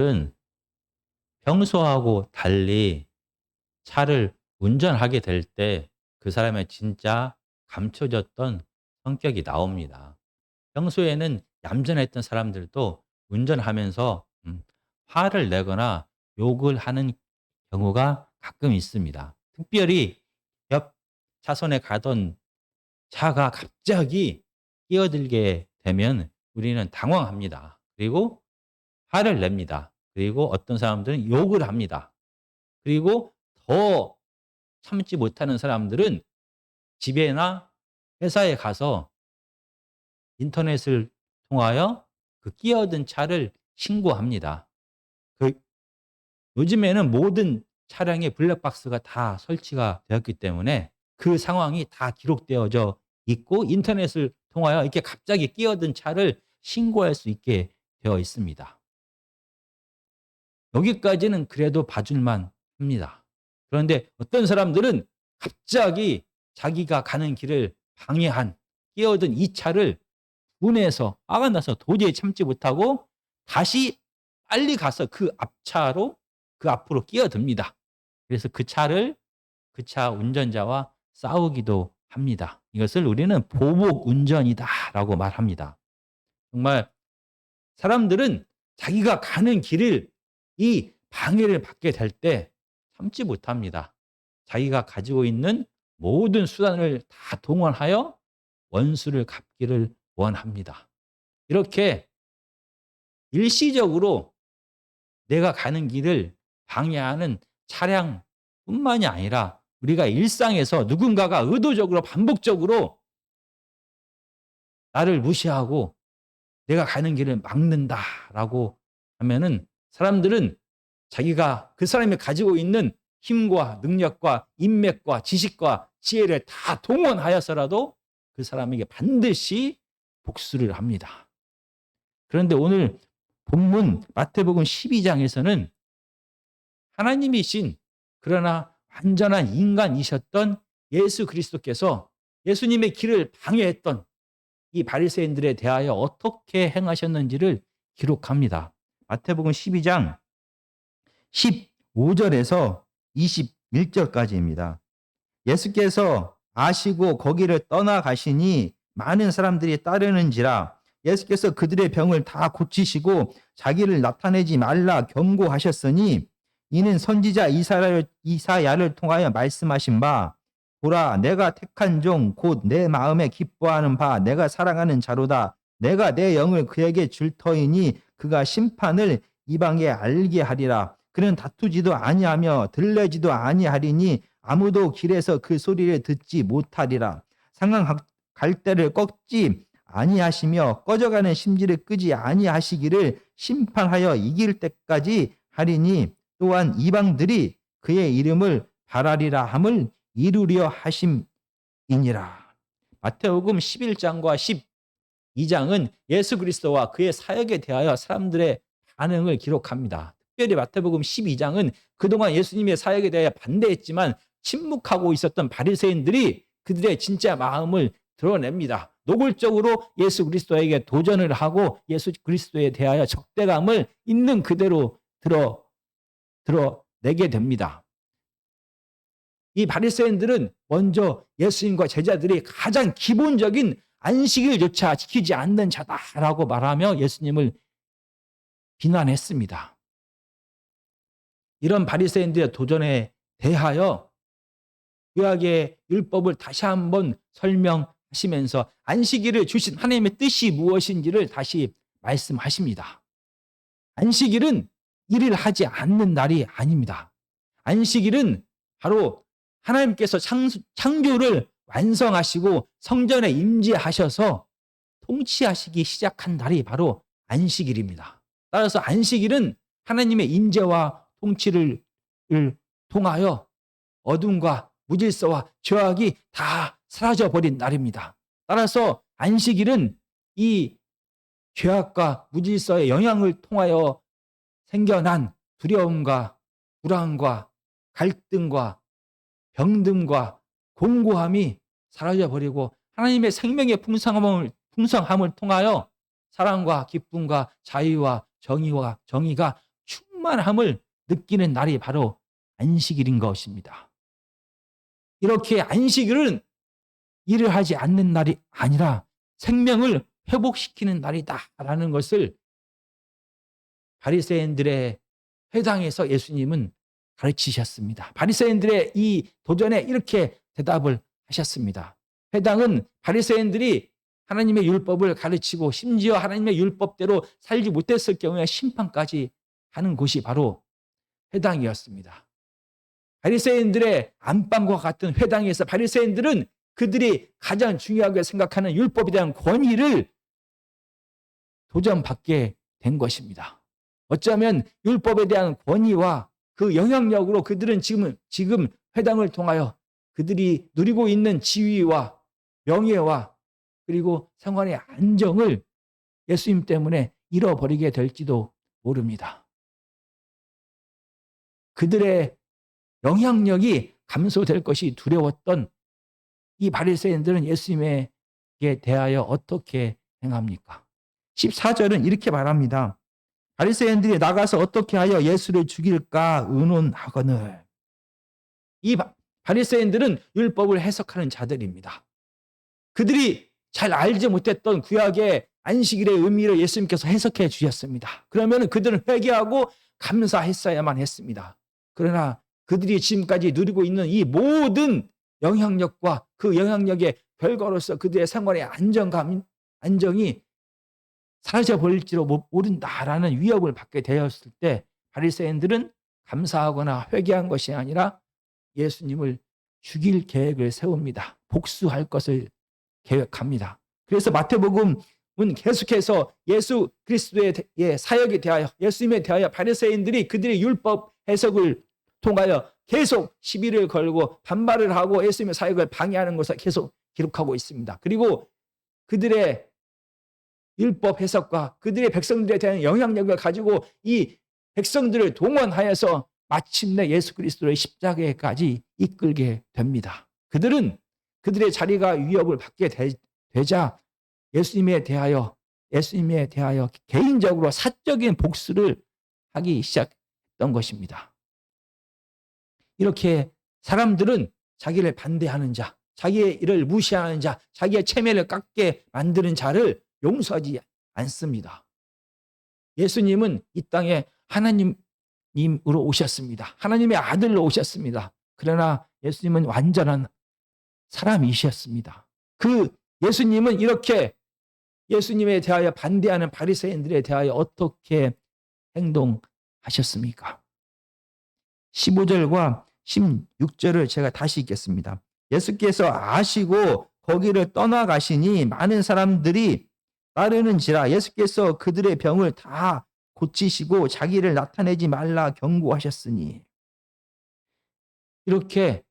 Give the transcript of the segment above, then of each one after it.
은 평소하고 달리 차를 운전하게 될 때 그 사람의 진짜 감춰졌던 성격이 나옵니다. 평소에는 얌전했던 사람들도 운전하면서 화를 내거나 욕을 하는 경우가 가끔 있습니다. 특별히 옆 차선에 가던 차가 갑자기 끼어들게 되면 우리는 당황합니다. 그리고 화를 냅니다. 그리고 어떤 사람들은 욕을 합니다. 그리고 더 참지 못하는 사람들은 집에나 회사에 가서 인터넷을 통하여 그 끼어든 차를 신고합니다. 그 요즘에는 모든 차량에 블랙박스가 다 설치가 되었기 때문에 그 상황이 다 기록되어져 있고 인터넷을 통하여 이렇게 갑자기 끼어든 차를 신고할 수 있게 되어 있습니다. 여기까지는 그래도 봐줄만 합니다. 그런데 어떤 사람들은 갑자기 자기가 가는 길을 방해한 끼어든 이 차를 분해해서 화가 나서 도저히 참지 못하고 다시 빨리 가서 그 앞차로 그 앞으로 끼어듭니다. 그래서 그 차 운전자와 싸우기도 합니다. 이것을 우리는 보복 운전이다라고 말합니다. 정말 사람들은 자기가 가는 길을 이 방해를 받게 될 때 참지 못합니다. 자기가 가지고 있는 모든 수단을 다 동원하여 원수를 갚기를 원합니다. 이렇게 일시적으로 내가 가는 길을 방해하는 차량뿐만이 아니라 우리가 일상에서 누군가가 의도적으로 반복적으로 나를 무시하고 내가 가는 길을 막는다라고 하면은 사람들은 자기가 그 사람이 가지고 있는 힘과 능력과 인맥과 지식과 지혜를 다 동원하여서라도 그 사람에게 반드시 복수를 합니다. 그런데 오늘 본문 마태복음 12장에서는 하나님이신 그러나 완전한 인간이셨던 예수 그리스도께서 예수님의 길을 방해했던 이 바리새인들에 대하여 어떻게 행하셨는지를 기록합니다. 마태복음 12장 15절에서 21절까지입니다. 예수께서 아시고 거기를 떠나가시니 많은 사람들이 따르는지라. 예수께서 그들의 병을 다 고치시고 자기를 나타내지 말라 경고하셨으니 이는 선지자 이사야를 통하여 말씀하신 바 보라 내가 택한 종 곧 내 마음에 기뻐하는 바 내가 사랑하는 자로다. 내가 내 영을 그에게 줄 터이니 그가 심판을 이방에 알게 하리라. 그는 다투지도 아니하며 들레지도 아니하리니 아무도 길에서 그 소리를 듣지 못하리라. 상한 갈대를 꺾지 아니하시며 꺼져가는 심지를 끄지 아니하시기를 심판하여 이길 때까지 하리니 또한 이방들이 그의 이름을 바라리라 함을 이루려 하심이니라. 마태복음 11장과 12장은 예수 그리스도와 그의 사역에 대하여 사람들의 반응을 기록합니다. 특별히 마태복음 12장은 그동안 예수님의 사역에 대해 반대했지만 침묵하고 있었던 바리새인들이 그들의 진짜 마음을 드러냅니다. 노골적으로 예수 그리스도에게 도전을 하고 예수 그리스도에 대하여 적대감을 있는 그대로 드러내게 됩니다. 이 바리새인들은 먼저 예수님과 제자들이 가장 기본적인 안식일조차 지키지 않는 자다라고 말하며 예수님을 비난했습니다. 이런 바리새인들의 도전에 대하여 구약의 율법을 다시 한번 설명하시면서 안식일을 주신 하나님의 뜻이 무엇인지를 다시 말씀하십니다. 안식일은 일을 하지 않는 날이 아닙니다. 안식일은 바로 하나님께서 창조를 완성하시고 성전에 임재하셔서 통치하시기 시작한 날이 바로 안식일입니다. 따라서 안식일은 하나님의 임재와 통치를 통하여 어둠과 무질서와 죄악이 다 사라져버린 날입니다. 따라서 안식일은 이 죄악과 무질서의 영향을 통하여 생겨난 두려움과 불안과 갈등과 병듦과 공고함이 사라져버리고 하나님의 생명의 풍성함을 통하여 사랑과 기쁨과 자유와 정의가 충만함을 느끼는 날이 바로 안식일인 것입니다. 이렇게 안식일은 일을 하지 않는 날이 아니라 생명을 회복시키는 날이다라는 것을 바리새인들의 회당에서 예수님은 가르치셨습니다. 바리새인들의 이 도전에 이렇게 대답을 하셨습니다. 회당은 바리새인들이 하나님의 율법을 가르치고 심지어 하나님의 율법대로 살지 못했을 경우에 심판까지 하는 곳이 바로 회당이었습니다. 바리새인들의 안방과 같은 회당에서 바리새인들은 그들이 가장 중요하게 생각하는 율법에 대한 권위를 도전받게 된 것입니다. 어쩌면 율법에 대한 권위와 그 영향력으로 그들은 지금 회당을 통하여 그들이 누리고 있는 지위와 명예와 그리고 생활의 안정을 예수님 때문에 잃어버리게 될지도 모릅니다. 그들의 영향력이 감소될 것이 두려웠던 이 바리새인들은 예수님에게 대하여 어떻게 행합니까? 14절은 이렇게 말합니다. 바리새인들이 나가서 어떻게 하여 예수를 죽일까 의논하거늘. 이 바리새인들은 율법을 해석하는 자들입니다. 그들이 잘 알지 못했던 구약의 안식일의 의미를 예수님께서 해석해 주셨습니다. 그러면 그들은 회개하고 감사했어야만 했습니다. 그러나 그들이 지금까지 누리고 있는 이 모든 영향력과 그 영향력의 결과로서 그들의 생활의 안정이 사라져 버릴지도 모른다라는 위협을 받게 되었을 때 바리새인들은 감사하거나 회개한 것이 아니라 예수님을 죽일 계획을 세웁니다. 복수할 것을 계획합니다. 그래서 마태복음은 계속해서 예수 그리스도의 사역에 대하여 예수님에 대하여 바리새인들이 그들의 율법 해석을 통하여 계속 시비를 걸고 반발을 하고 예수님의 사역을 방해하는 것을 계속 기록하고 있습니다. 그리고 그들의 율법 해석과 그들의 백성들에 대한 영향력을 가지고 이 백성들을 동원하여서 마침내 예수 그리스도의 십자가에까지 이끌게 됩니다. 그들은 그들의 자리가 위협을 받게 되자 예수님에 대하여 개인적으로 사적인 복수를 하기 시작했던 것입니다. 이렇게 사람들은 자기를 반대하는 자, 자기의 일을 무시하는 자, 자기의 체면을 깎게 만드는 자를 용서하지 않습니다. 예수님은 이 땅에 하나님으로 오셨습니다. 하나님의 아들로 오셨습니다. 그러나 예수님은 완전한 사람이셨습니다. 그 예수님은 이렇게 예수님에 대하여 반대하는 바리새인들에 대하여 어떻게 행동하셨습니까? 15절과 16절을 제가 다시 읽겠습니다. 예수께서 아시고 거기를 떠나가시니 많은 사람들이 따르는지라 예수께서 그들의 병을 다 고치시고 자기를 나타내지 말라 경고하셨으니. 이렇게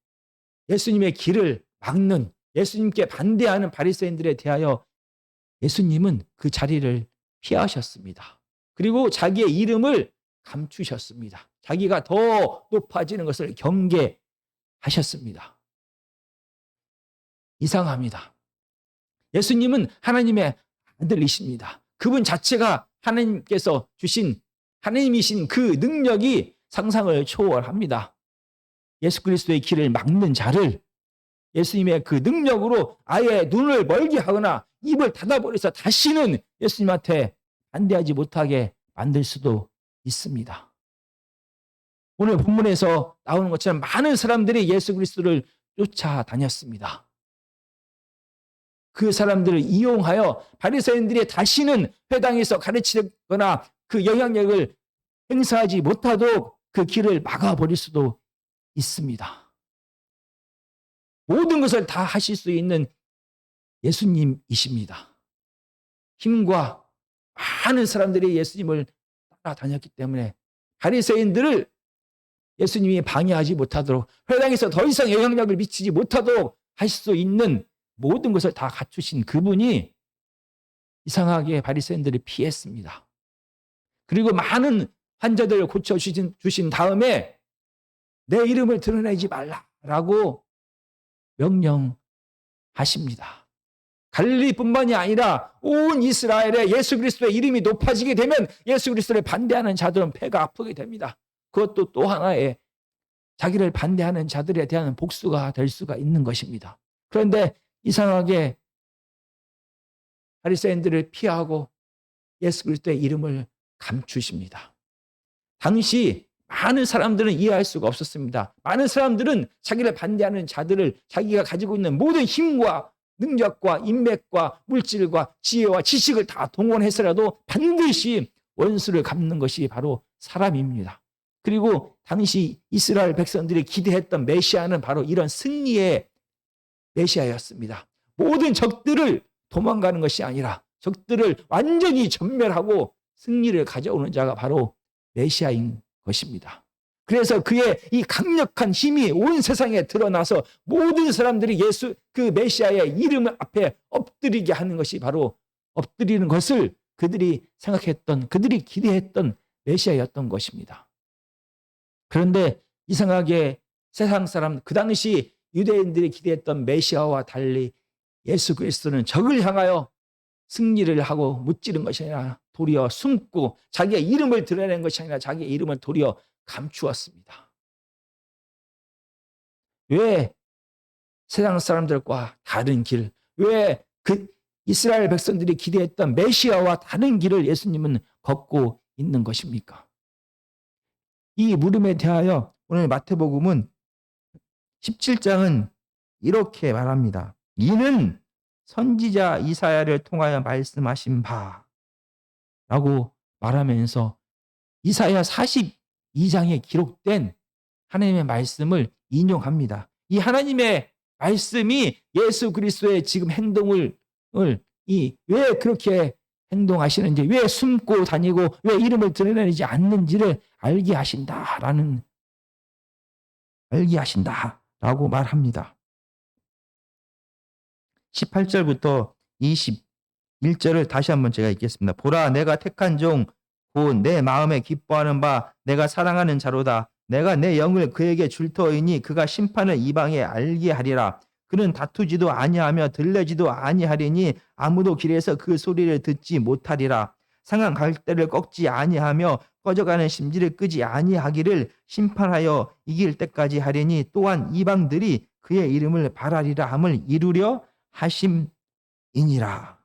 예수님의 길을 막는 예수님께 반대하는 바리새인들에 대하여 예수님은 그 자리를 피하셨습니다. 그리고 자기의 이름을 감추셨습니다. 자기가 더 높아지는 것을 경계하셨습니다. 이상합니다. 예수님은 하나님의 아들이십니다. 그분 자체가 하나님께서 주신 하나님이신 그 능력이 상상을 초월합니다. 예수 그리스도의 길을 막는 자를 예수님의 그 능력으로 아예 눈을 멀게 하거나 입을 닫아버려서 다시는 예수님한테 반대하지 못하게 만들 수도 있습니다. 오늘 본문에서 나오는 것처럼 많은 사람들이 예수 그리스도를 쫓아다녔습니다. 그 사람들을 이용하여 바리새인들이 다시는 회당에서 가르치거나 그 영향력을 행사하지 못하도록 그 길을 막아버릴 수도 있습니다. 모든 것을 다 하실 수 있는 예수님이십니다. 힘과 많은 사람들이 예수님을 따라다녔기 때문에 바리새인들을 예수님이 방해하지 못하도록 회당에서 더 이상 영향력을 미치지 못하도록 할 수 있는 모든 것을 다 갖추신 그분이 이상하게 바리새인들을 피했습니다. 그리고 많은 환자들을 고쳐주신 다음에 내 이름을 드러내지 말라라고 명령하십니다. 갈릴리뿐만이 아니라 온 이스라엘에 예수 그리스도의 이름이 높아지게 되면 예수 그리스도를 반대하는 자들은 배가 아프게 됩니다. 그것도 또 하나의 자기를 반대하는 자들에 대한 복수가 될 수가 있는 것입니다. 그런데 이상하게 바리새인들을 피하고 예수 그리스도의 이름을 감추십니다. 당시 많은 사람들은 이해할 수가 없었습니다. 많은 사람들은 자기를 반대하는 자들을 자기가 가지고 있는 모든 힘과 능력과 인맥과 물질과 지혜와 지식을 다 동원해서라도 반드시 원수를 갚는 것이 바로 사람입니다. 그리고 당시 이스라엘 백성들이 기대했던 메시아는 바로 이런 승리의 메시아였습니다. 모든 적들을 도망가는 것이 아니라 적들을 완전히 전멸하고 승리를 가져오는 자가 바로 메시아인 것입니다. 그래서 그의 이 강력한 힘이 온 세상에 드러나서 모든 사람들이 예수 그 메시아의 이름 앞에 엎드리게 하는 것이 바로 엎드리는 것을 그들이 생각했던, 그들이 기대했던 메시아였던 것입니다. 그런데 이상하게 세상 사람, 그 당시 유대인들이 기대했던 메시아와 달리 예수 그리스도는 적을 향하여 승리를 하고 무찌른 것이 아니라 도리어 숨고 자기의 이름을 드러낸 것이 아니라 자기의 이름을 도리어 감추었습니다. 왜 세상 사람들과 다른 길, 왜 그 이스라엘 백성들이 기대했던 메시아와 다른 길을 예수님은 걷고 있는 것입니까? 이 물음에 대하여 오늘 마태복음은 17장은 이렇게 말합니다. 이는 선지자 이사야를 통하여 말씀하신 바라고 말하면서 이사야 42장에 기록된 하나님의 말씀을 인용합니다. 이 하나님의 말씀이 예수 그리스도의 지금 행동을 왜 그렇게 행동하시는지, 왜 숨고 다니고 왜 이름을 드러내지 않는지를 알게 하신다라고 말합니다. 18절부터 21절을 다시 한번 제가 읽겠습니다. 보라, 내가 택한 종 곧 내 마음에 기뻐하는 바 내가 사랑하는 자로다. 내가 내 영을 그에게 줄 터이니 그가 심판을 이방에 알게 하리라. 그는 다투지도 아니하며 들레지도 아니하리니 아무도 길에서 그 소리를 듣지 못하리라. 상한 갈대를 꺾지 아니하며 꺼져가는 심지를 끄지 아니하기를 심판하여 이길 때까지 하리니 또한 이방들이 그의 이름을 바라리라 함을 이루려 하심이니라.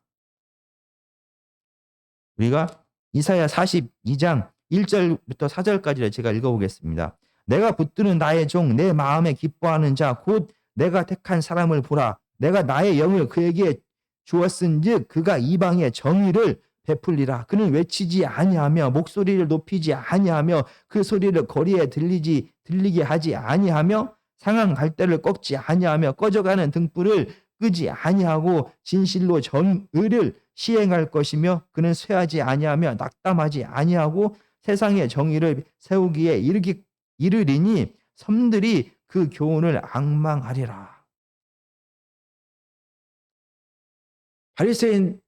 우리가 이사야 42장 1절부터 4절까지를 제가 읽어보겠습니다. 내가 붙드는 나의 종 내 마음에 기뻐하는 자 곧 내가 택한 사람을 보라. 내가 나의 영을 그에게 주었은즉 그가 이방의 정의를 베풀리라. 그는 외치지 아니하며 목소리를 높이지 아니하며 그 소리를 거리에 들리게 하지 아니하며 상한 갈대를 꺾지 아니하며 꺼져가는 등불을 끄지 아니하고 진실로 정의를 시행할 것이며 그는 쇠하지 아니하며 낙담하지 아니하고 세상의 정의를 세우기에 이르리니 섬들이 그 교훈을 앙망하리라. 바리새인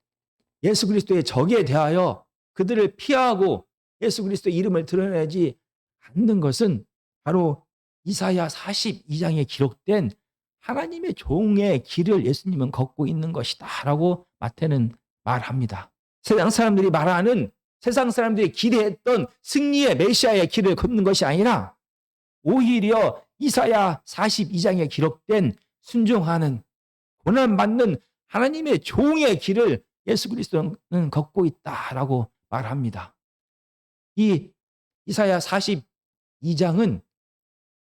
예수 그리스도의 적에 대하여 그들을 피하고 예수 그리스도의 이름을 드러내지 않는 것은 바로 이사야 42장에 기록된 하나님의 종의 길을 예수님은 걷고 있는 것이다 라고 마태는 말합니다. 세상 사람들이 말하는, 세상 사람들이 기대했던 승리의 메시아의 길을 걷는 것이 아니라 오히려 이사야 42장에 기록된 순종하는, 고난받는 하나님의 종의 길을 예수 그리스도는 걷고 있다라고 말합니다. 이 이사야 42장은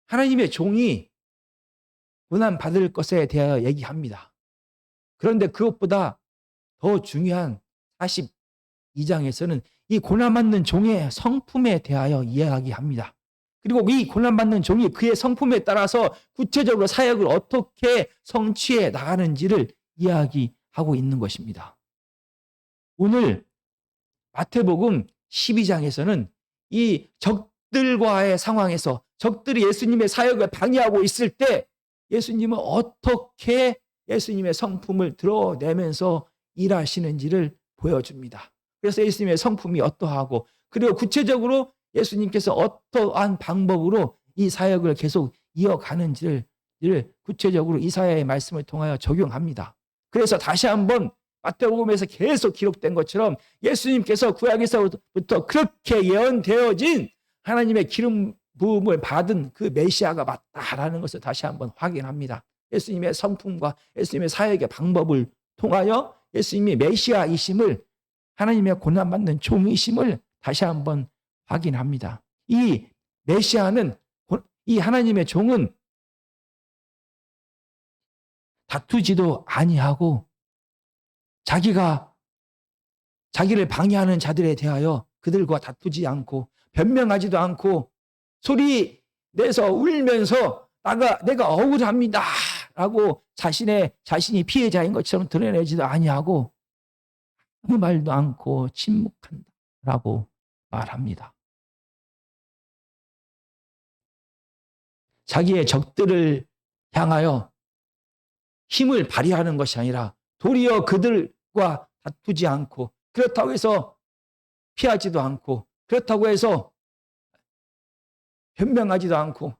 하나님의 종이 고난받을 것에 대하여 얘기합니다. 그런데 그것보다 더 중요한 42장에서는 이 고난받는 종의 성품에 대하여 이야기합니다. 그리고 이 고난받는 종이 그의 성품에 따라서 구체적으로 사역을 어떻게 성취해 나가는지를 이야기하고 있는 것입니다. 오늘 마태복음 12장에서는 이 적들과의 상황에서 적들이 예수님의 사역을 방해하고 있을 때 예수님은 어떻게 예수님의 성품을 드러내면서 일하시는지를 보여줍니다. 그래서 예수님의 성품이 어떠하고 그리고 구체적으로 예수님께서 어떠한 방법으로 이 사역을 계속 이어가는지를 구체적으로 이사야의 말씀을 통하여 적용합니다. 그래서 다시 한번 마태복음에서 계속 기록된 것처럼 예수님께서 구약에서부터 그렇게 예언되어진 하나님의 기름 부음을 받은 그 메시아가 맞다라는 것을 다시 한번 확인합니다. 예수님의 성품과 예수님의 사역의 방법을 통하여 예수님이 메시아이심을, 하나님의 고난받는 종이심을 다시 한번 확인합니다. 이 메시아는, 이 하나님의 종은 다투지도 아니하고 자기를 방해하는 자들에 대하여 그들과 다투지 않고 변명하지도 않고 소리 내서 울면서 내가 억울합니다 라고 자신이 피해자인 것처럼 드러내지도 아니하고 아무 말도 않고 침묵한다 라고 말합니다. 자기의 적들을 향하여 힘을 발휘하는 것이 아니라 도리어 그들과 다투지 않고, 그렇다고 해서 피하지도 않고, 그렇다고 해서 변명하지도 않고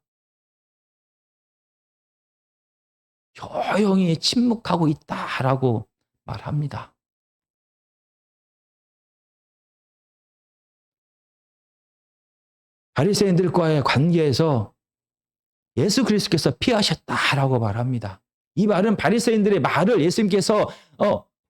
조용히 침묵하고 있다라고 말합니다. 바리새인들과의 관계에서 예수 그리스도께서 피하셨다라고 말합니다. 이 말은 바리새인들의 말을 예수님께서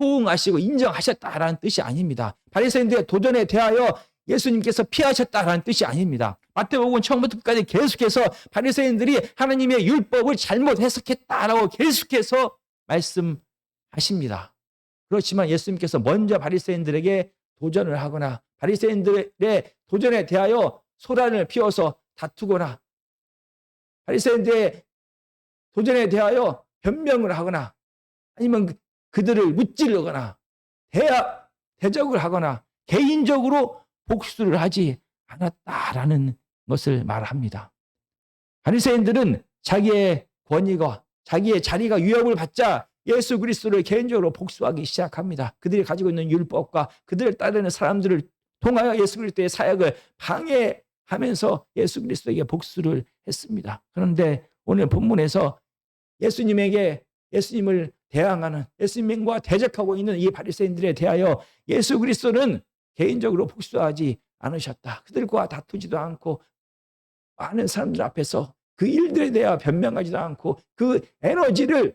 호응하시고 인정하셨다라는 뜻이 아닙니다. 바리새인들의 도전에 대하여 예수님께서 피하셨다라는 뜻이 아닙니다. 마태복음 처음부터 끝까지 계속해서 바리새인들이 하나님의 율법을 잘못 해석했다라고 계속해서 말씀하십니다. 그렇지만 예수님께서 먼저 바리새인들에게 도전을 하거나 바리새인들의 도전에 대하여 소란을 피워서 다투거나 바리새인들의 도전에 대하여 변명을 하거나 아니면 그들을 무찌르거나 대적을 하거나 개인적으로 복수를 하지 않았다라는 것을 말합니다. 바리새인들은 자기의 권위가, 자기의 자리가 위협을 받자 예수 그리스도를 개인적으로 복수하기 시작합니다. 그들이 가지고 있는 율법과 그들을 따르는 사람들을 통하여 예수 그리스도의 사역을 방해하면서 예수 그리스도에게 복수를 했습니다. 그런데 오늘 본문에서 예수님을 대항하는, 예수님과 대적하고 있는 이 바리새인들에 대하여 예수 그리스도는 개인적으로 복수하지 않으셨다. 그들과 다투지도 않고 많은 사람들 앞에서 그 일들에 대하여 변명하지도 않고 그 에너지를,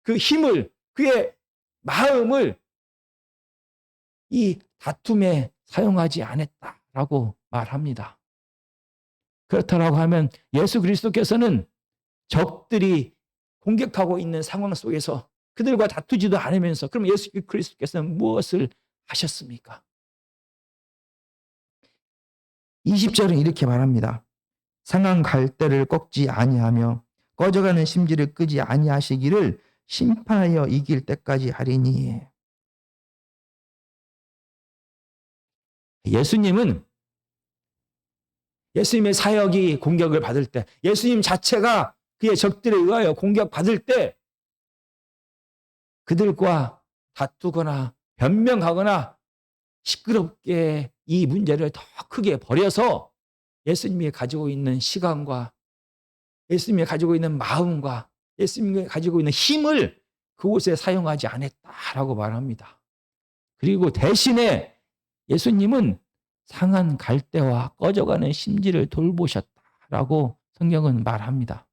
그 힘을, 그의 마음을 이 다툼에 사용하지 않았다라고 말합니다. 그렇다고 하면 예수 그리스도께서는 적들이 공격하고 있는 상황 속에서 그들과 다투지도 않으면서 그럼 예수 그리스도께서는 무엇을 하셨습니까? 20절은 이렇게 말합니다. 상한 갈대를 꺾지 아니하며 꺼져가는 심지를 끄지 아니하시기를 심판하여 이길 때까지 하리니. 예수님의 사역이 공격을 받을 때, 예수님 자체가 그의 적들에 의하여 공격받을 때 그들과 다투거나 변명하거나 시끄럽게 이 문제를 더 크게 벌여서 예수님이 가지고 있는 시간과 예수님이 가지고 있는 마음과 예수님이 가지고 있는 힘을 그곳에 사용하지 않았다라고 말합니다. 그리고 대신에 예수님은 상한 갈대와 꺼져가는 심지를 돌보셨다라고 성경은 말합니다.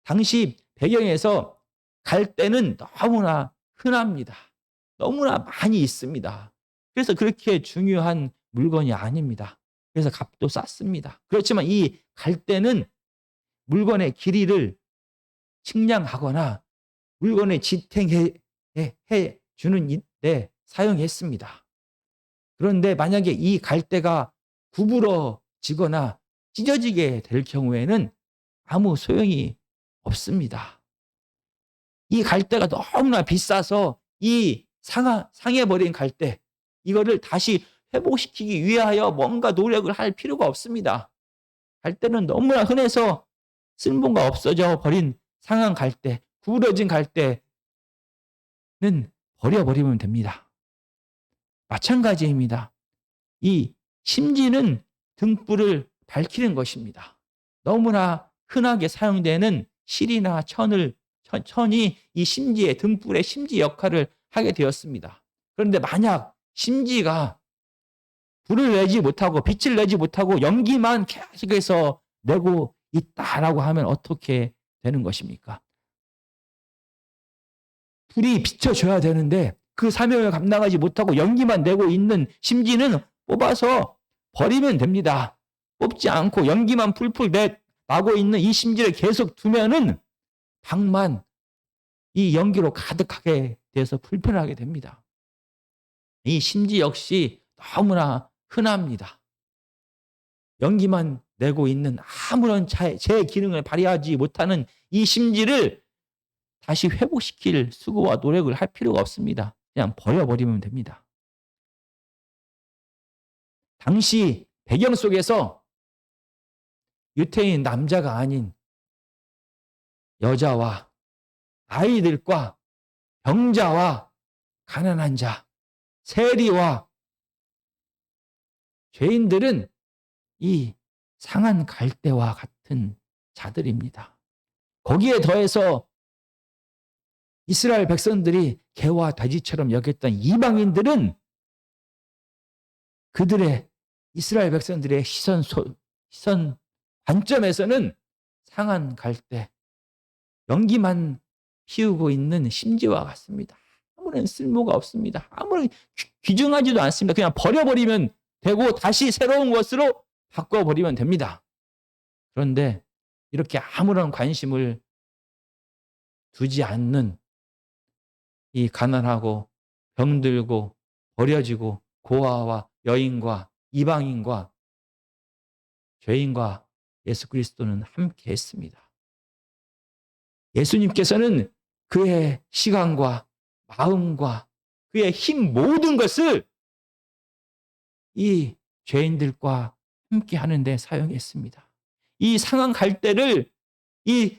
당시 배경에서 갈대는 너무나 흔합니다. 너무나 많이 있습니다. 그래서 그렇게 중요한 물건이 아닙니다. 그래서 값도 쌌습니다. 그렇지만 이 갈대는 물건의 길이를 측량하거나 물건을 지탱해 주는 데 사용했습니다. 그런데 만약에 이 갈대가 구부러지거나 찢어지게 될 경우에는 아무 소용이 없습니다. 이 갈대가 너무나 비싸서 이 상해버린 갈대, 이거를 다시 회복시키기 위하여 뭔가 노력을 할 필요가 없습니다. 갈대는 너무나 흔해서 쓸모가 없어져 버린 상한 갈대, 구부러진 갈대는 버려버리면 됩니다. 마찬가지입니다. 이 심지는 등불을 밝히는 것입니다. 너무나 흔하게 사용되는 실이나 천을 천이 이 심지의 등불의 심지 역할을 하게 되었습니다. 그런데 만약 심지가 불을 내지 못하고 빛을 내지 못하고 연기만 계속해서 내고 있다라고 하면 어떻게 되는 것입니까? 불이 비춰줘야 되는데 그 사명을 감당하지 못하고 연기만 내고 있는 심지는 뽑아서 버리면 됩니다. 뽑지 않고 연기만 풀풀 나고 있는 이 심지를 계속 두면은 방만 이 연기로 가득하게 돼서 불편하게 됩니다. 이 심지 역시 너무나 흔합니다. 연기만 내고 있는 아무런 제 기능을 발휘하지 못하는 이 심지를 다시 회복시킬 수고와 노력을 할 필요가 없습니다. 그냥 버려버리면 됩니다. 당시 배경 속에서 유태인 남자가 아닌 여자와 아이들과 병자와 가난한 자, 세리와 죄인들은 이 상한 갈대와 같은 자들입니다. 거기에 더해서 이스라엘 백성들이 개와 돼지처럼 여겼던 이방인들은 그들의 이스라엘 백성들의 시선 관점에서는 상한 갈대, 연기만 피우고 있는 심지와 같습니다. 아무런 쓸모가 없습니다. 아무런 귀중하지도 않습니다. 그냥 버려버리면 되고 다시 새로운 것으로 바꿔버리면 됩니다. 그런데 이렇게 아무런 관심을 두지 않는 이 가난하고 병들고 버려지고 고아와 여인과 이방인과 죄인과 예수 그리스도는 함께 했습니다. 예수님께서는 그의 시간과 마음과 그의 힘 모든 것을 이 죄인들과 함께 하는데 사용했습니다. 이 상한 갈대를 이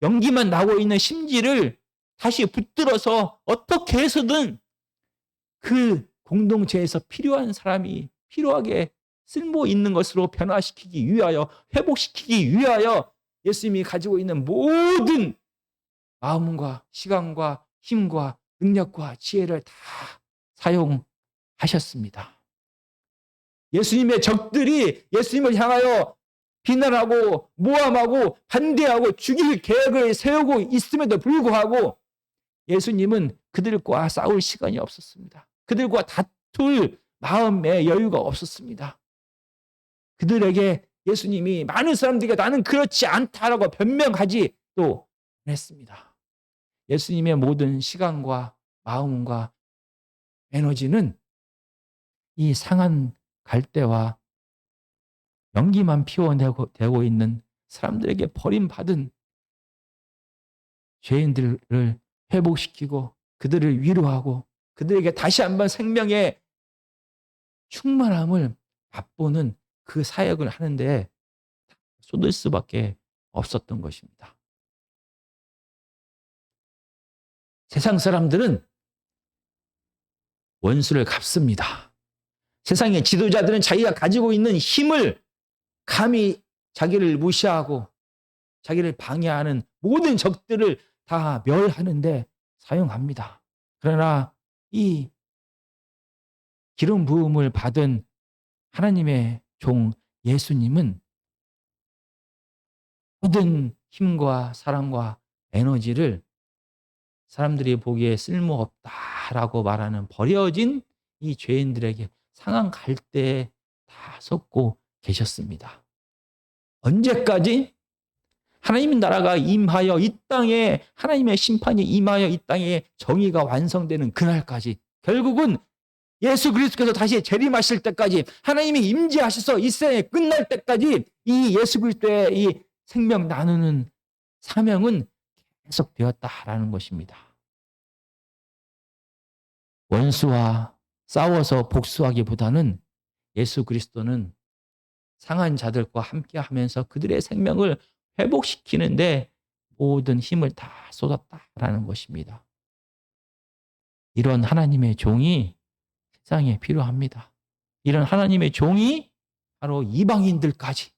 연기만 나고 있는 심지를 다시 붙들어서 어떻게 해서든 그 공동체에서 필요한 사람이 필요하게 쓸모 있는 것으로 변화시키기 위하여 회복시키기 위하여 예수님이 가지고 있는 모든 마음과 시간과 힘과 능력과 지혜를 다 사용하셨습니다. 예수님의 적들이 예수님을 향하여 비난하고 모함하고 반대하고 죽일 계획을 세우고 있음에도 불구하고 예수님은 그들과 싸울 시간이 없었습니다. 그들과 다툴 마음의 여유가 없었습니다. 그들에게 예수님이 많은 사람들이 나는 그렇지 않다라고 변명하지도 했습니다. 예수님의 모든 시간과 마음과 에너지는 이 상한 갈대와 연기만 피워내고 있는 사람들에게 버림받은 죄인들을 회복시키고 그들을 위로하고 그들에게 다시 한번 생명의 충만함을 맛보는 그 사역을 하는데 쏟을 수밖에 없었던 것입니다. 세상 사람들은 원수를 갚습니다. 세상의 지도자들은 자기가 가지고 있는 힘을 감히 자기를 무시하고 자기를 방해하는 모든 적들을 다 멸하는데 사용합니다. 그러나 이 기름 부음을 받은 하나님의 종 예수님은 모든 힘과 사랑과 에너지를 사람들이 보기에 쓸모없다라고 말하는 버려진 이 죄인들에게 상한 갈대에 다 쏟고 계셨습니다. 언제까지? 하나님의 나라가 임하여 이 땅에 하나님의 심판이 임하여 이 땅에 정의가 완성되는 그날까지 결국은 예수 그리스도께서 다시 재림하실 때까지 하나님이 임재하셔서 이 세상에 끝날 때까지 이 예수 그리스도의 이 생명 나누는 사명은 계속되었다라는 것입니다. 원수와 싸워서 복수하기보다는 예수 그리스도는 상한 자들과 함께하면서 그들의 생명을 회복시키는데 모든 힘을 다 쏟았다라는 것입니다. 이런 하나님의 종이 세상에 필요합니다. 이런 하나님의 종이 바로 이방인들까지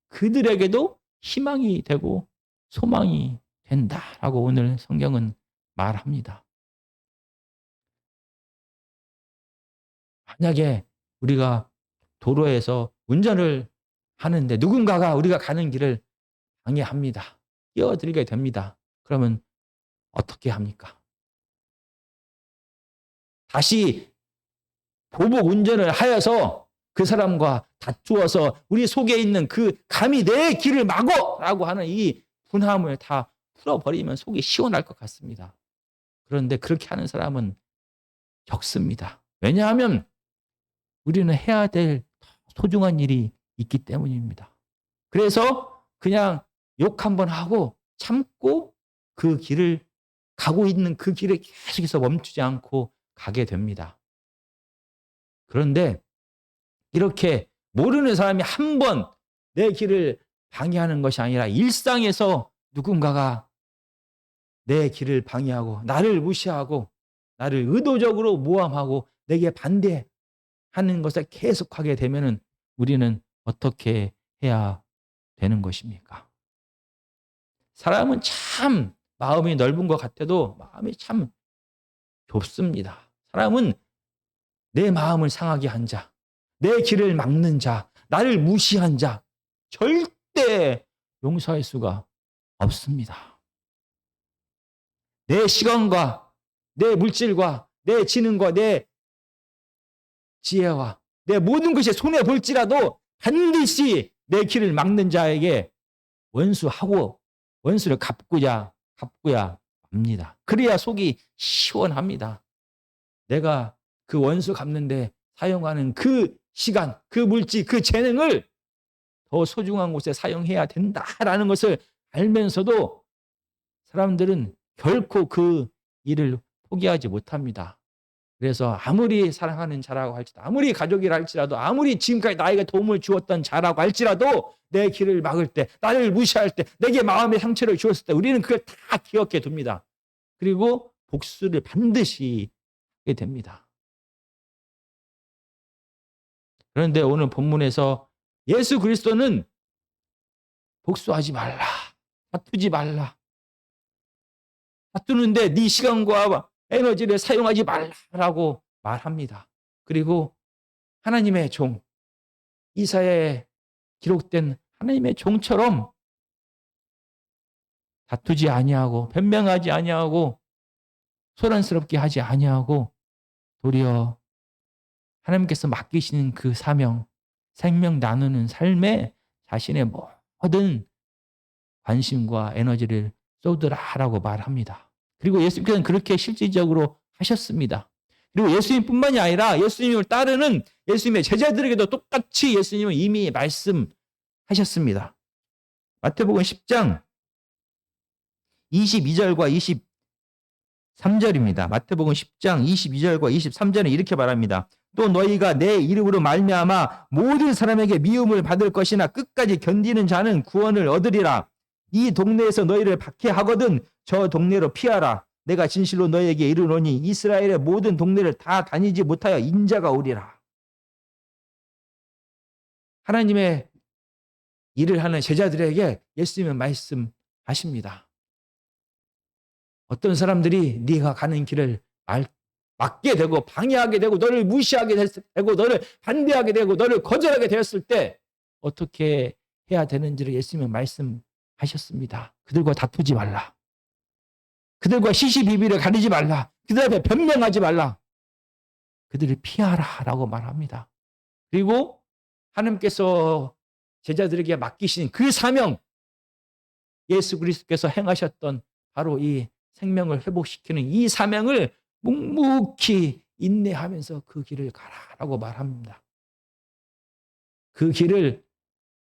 그들에게도 희망이 되고 소망이 된다라고 오늘 성경은 말합니다. 만약에 우리가 도로에서 운전을 하는데 누군가가 우리가 가는 길을 방해합니다. 끼어들게 됩니다. 그러면 어떻게 합니까? 다시 보복 운전을 하여서 그 사람과 다투어서 우리 속에 있는 그 감히 내 길을 막어라고 하는 이 분함을 다 풀어버리면 속이 시원할 것 같습니다. 그런데 그렇게 하는 사람은 적습니다. 왜냐하면 우리는 해야 될 소중한 일이 있기 때문입니다. 그래서 그냥 욕 한번 하고 참고 그 길을 가고 있는 그 길에 계속해서 멈추지 않고 가게 됩니다. 그런데 이렇게 모르는 사람이 한 번 내 길을 방해하는 것이 아니라 일상에서 누군가가 내 길을 방해하고 나를 무시하고 나를 의도적으로 모함하고 내게 반대하는 것을 계속하게 되면은 우리는 어떻게 해야 되는 것입니까? 사람은 참 마음이 넓은 것 같아도 마음이 참 좁습니다. 사람은 내 마음을 상하게 한 자, 내 길을 막는 자, 나를 무시한 자 절대 용서할 수가 없습니다. 내 시간과 내 물질과 내 지능과 내 지혜와 내 모든 것이 손해 볼지라도 반드시 내 길을 막는 자에게 원수를 갚고야 합니다. 그래야 속이 시원합니다. 내가 그 원수 갚는데 사용하는 그 시간, 그 물질, 그 재능을 더 소중한 곳에 사용해야 된다라는 것을 알면서도 사람들은 결코 그 일을 포기하지 못합니다. 그래서 아무리 사랑하는 자라고 할지라도, 아무리 가족이라 할지라도, 아무리 지금까지 나에게 도움을 주었던 자라고 할지라도 내 길을 막을 때, 나를 무시할 때, 내게 마음의 상처를 주었을 때 우리는 그걸 다 기억해 둡니다. 그리고 복수를 반드시 하게 됩니다. 그런데 오늘 본문에서 예수 그리스도는 복수하지 말라, 다투지 말라, 다투는데 네 시간과 에너지를 사용하지 말라라고 말합니다. 그리고 하나님의 종, 이사야에 기록된 하나님의 종처럼 다투지 아니하고 변명하지 아니하고 소란스럽게 하지 아니하고 도리어 하나님께서 맡기시는 그 사명, 생명 나누는 삶에 자신의 모든 관심과 에너지를 쏟으라라고 말합니다. 그리고 예수님께서는 그렇게 실질적으로 하셨습니다. 그리고 예수님뿐만이 아니라 예수님을 따르는 예수님의 제자들에게도 똑같이 예수님은 이미 말씀하셨습니다. 마태복음 10장 22절과 23절입니다. 마태복음 10장 22절과 23절에 이렇게 말합니다. 또 너희가 내 이름으로 말미암아 모든 사람에게 미움을 받을 것이나 끝까지 견디는 자는 구원을 얻으리라. 이 동네에서 너희를 박해하거든 저 동네로 피하라. 내가 진실로 너희에게 이르노니 이스라엘의 모든 동네를 다 다니지 못하여 인자가 오리라. 하나님의 일을 하는 제자들에게 예수님은 말씀하십니다. 어떤 사람들이 네가 가는 길을 막게 되고 방해하게 되고 너를 무시하게 되고 너를 반대하게 되고 너를 거절하게 되었을 때 어떻게 해야 되는지를 예수님은 말씀하셨습니다. 그들과 다투지 말라. 그들과 시시비비를 가리지 말라. 그들 앞에 변명하지 말라. 그들을 피하라라고 말합니다. 그리고 하나님께서 제자들에게 맡기신 그 사명, 예수 그리스도께서 행하셨던 바로 이 생명을 회복시키는 이 사명을 묵묵히 인내하면서 그 길을 가라라고 말합니다. 그 길을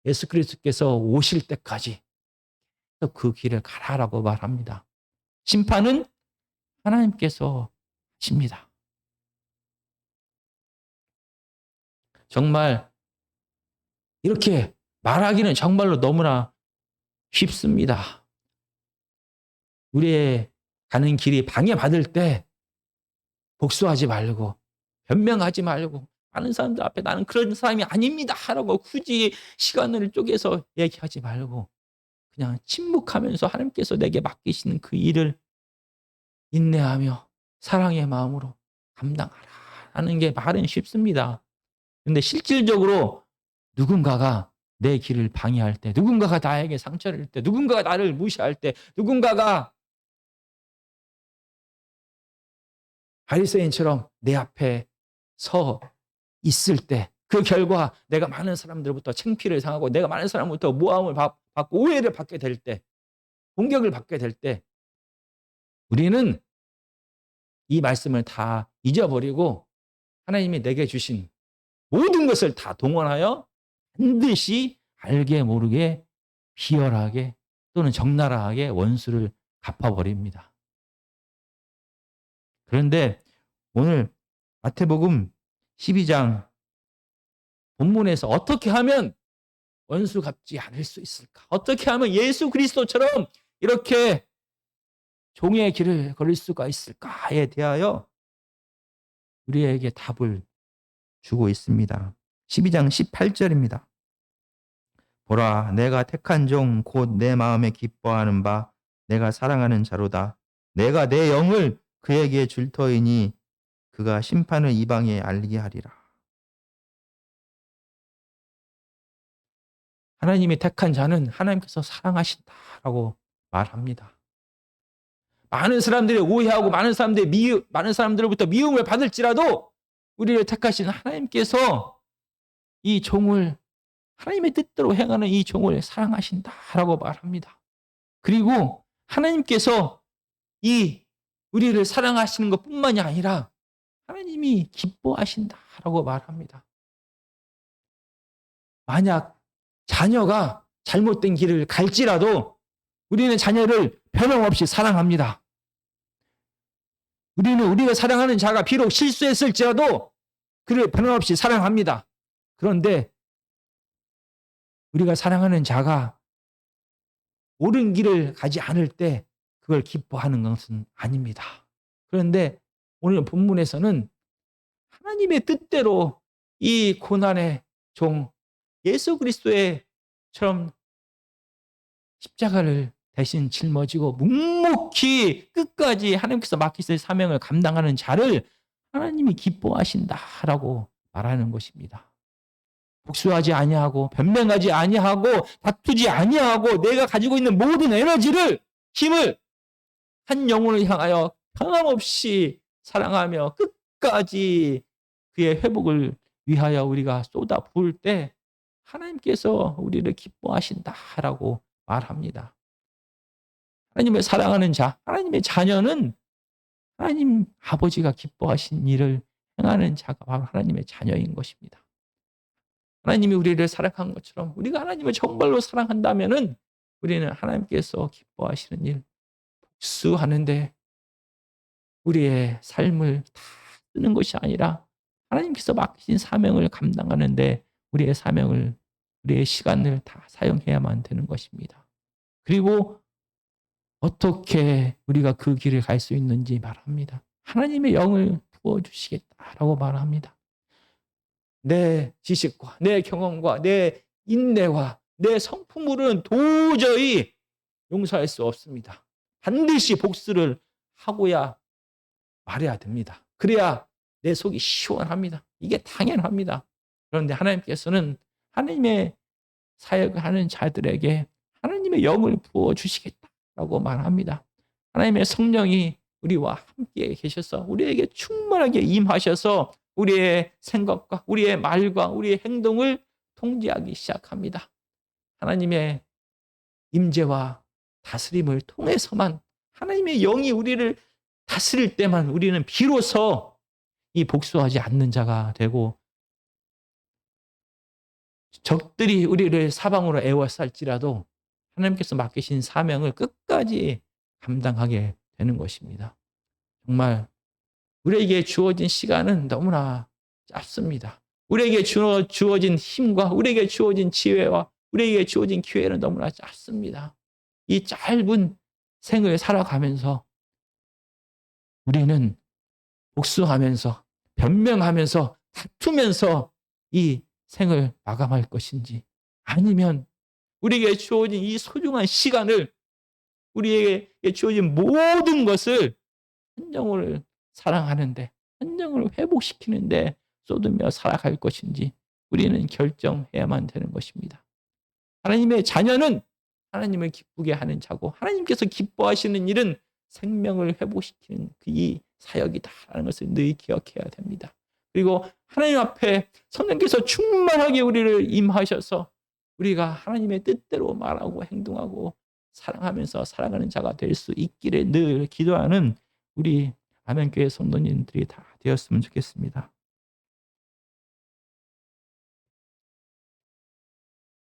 예수 그리스도께서 오실 때까지 그 길을 가라라고 말합니다. 심판은 하나님께서 하십니다. 정말 이렇게 말하기는 정말로 너무나 쉽습니다. 우리의 가는 길이 방해받을 때 복수하지 말고 변명하지 말고 많은 사람들 앞에 나는 그런 사람이 아닙니다 하라고 굳이 시간을 쪼개서 얘기하지 말고 그냥 침묵하면서 하나님께서 내게 맡기시는 그 일을 인내하며 사랑의 마음으로 감당하라 하는 게 말은 쉽습니다. 근데 실질적으로 누군가가 내 길을 방해할 때, 누군가가 나에게 상처를 줄 때, 누군가가 나를 무시할 때, 누군가가 바리새인처럼 내 앞에 서 있을 때, 그 결과 내가 많은 사람들로부터 창피를 당하고 내가 많은 사람부터 모함을 받고 오해를 받게 될 때, 공격을 받게 될 때, 우리는 이 말씀을 다 잊어버리고 하나님이 내게 주신 모든 것을 다 동원하여 반드시 알게 모르게 비열하게 또는 적나라하게 원수를 갚아버립니다. 그런데 오늘 마태복음 12장 본문에서 어떻게 하면 원수 갚지 않을 수 있을까? 어떻게 하면 예수 그리스도처럼 이렇게 종의 길을 걸을 수가 있을까에 대하여 우리에게 답을 주고 있습니다. 12장 18절입니다. 보라, 내가 택한 종 곧 내 마음에 기뻐하는 바 내가 사랑하는 자로다. 내가 내 영을 그에게 줄 터이니 그가 심판을 이방에 알리게 하리라. 하나님이 택한 자는 하나님께서 사랑하신다라고 말합니다. 많은 사람들이 오해하고 많은 사람들로부터 미움을 받을지라도 우리를 택하신 하나님께서 이 종을 하나님의 뜻대로 행하는 이 종을 사랑하신다라고 말합니다. 그리고 하나님께서 이 우리를 사랑하시는 것뿐만이 아니라 하나님이 기뻐하신다라고 말합니다. 만약 자녀가 잘못된 길을 갈지라도 우리는 자녀를 변함없이 사랑합니다. 우리는 우리가 사랑하는 자가 비록 실수했을지라도 그를 변함없이 사랑합니다. 그런데 우리가 사랑하는 자가 옳은 길을 가지 않을 때 그걸 기뻐하는 것은 아닙니다. 그런데 오늘 본문에서는 하나님의 뜻대로 이 고난의 종 예수 그리스도처럼 십자가를 대신 짊어지고 묵묵히 끝까지 하나님께서 맡기실 사명을 감당하는 자를 하나님이 기뻐하신다라고 말하는 것입니다. 복수하지 아니하고 변명하지 아니하고 다투지 아니하고 내가 가지고 있는 모든 에너지를 힘을 한 영혼을 향하여 변함없이 사랑하며 끝까지 그의 회복을 위하여 우리가 쏟아 부을 때 하나님께서 우리를 기뻐하신다라고 말합니다. 하나님을 사랑하는 자, 하나님의 자녀는 하나님 아버지가 기뻐하신 일을 행하는 자가 바로 하나님의 자녀인 것입니다. 하나님이 우리를 사랑한 것처럼 우리가 하나님을 정말로 사랑한다면은 우리는 하나님께서 기뻐하시는 일, 복수하는데 우리의 삶을 다 쓰는 것이 아니라 하나님께서 맡기신 사명을 감당하는데 우리의 사명을, 우리의 시간을 다 사용해야만 되는 것입니다. 그리고 어떻게 우리가 그 길을 갈 수 있는지 말합니다. 하나님의 영을 부어주시겠다라고 말합니다. 내 지식과 내 경험과 내 인내와 내 성품으로는 도저히 용서할 수 없습니다. 반드시 복수를 하고야 말해야 됩니다. 그래야 내 속이 시원합니다. 이게 당연합니다. 그런데 하나님께서는 하나님의 사역을 하는 자들에게 하나님의 영을 부어주시겠다라고 말합니다. 하나님의 성령이 우리와 함께 계셔서 우리에게 충만하게 임하셔서 우리의 생각과 우리의 말과 우리의 행동을 통제하기 시작합니다. 하나님의 임재와 다스림을 통해서만 하나님의 영이 우리를 다스릴 때만 우리는 비로소 이 복수하지 않는 자가 되고 적들이 우리를 사방으로 애워쌀지라도 하나님께서 맡기신 사명을 끝까지 감당하게 되는 것입니다. 정말 우리에게 주어진 시간은 너무나 짧습니다. 우리에게 주어진 힘과 우리에게 주어진 지혜와 우리에게 주어진 기회는 너무나 짧습니다. 이 짧은 생을 살아가면서 우리는 복수하면서 변명하면서 다투면서 이 생을 마감할 것인지 아니면 우리에게 주어진 이 소중한 시간을, 우리에게 주어진 모든 것을 헌정을 사랑하는데, 헌정을 회복시키는데 쏟으며 살아갈 것인지 우리는 결정해야만 되는 것입니다. 하나님의 자녀는 하나님을 기쁘게 하는 자고, 하나님께서 기뻐하시는 일은 생명을 회복시키는 이 사역이다라는 것을 늘 기억해야 됩니다. 그리고 하나님 앞에 성령께서 충만하게 우리를 임하셔서 우리가 하나님의 뜻대로 말하고 행동하고 사랑하면서 살아가는 자가 될 수 있기를 늘 기도하는 우리 아멘교회 성도님들이 다 되었으면 좋겠습니다.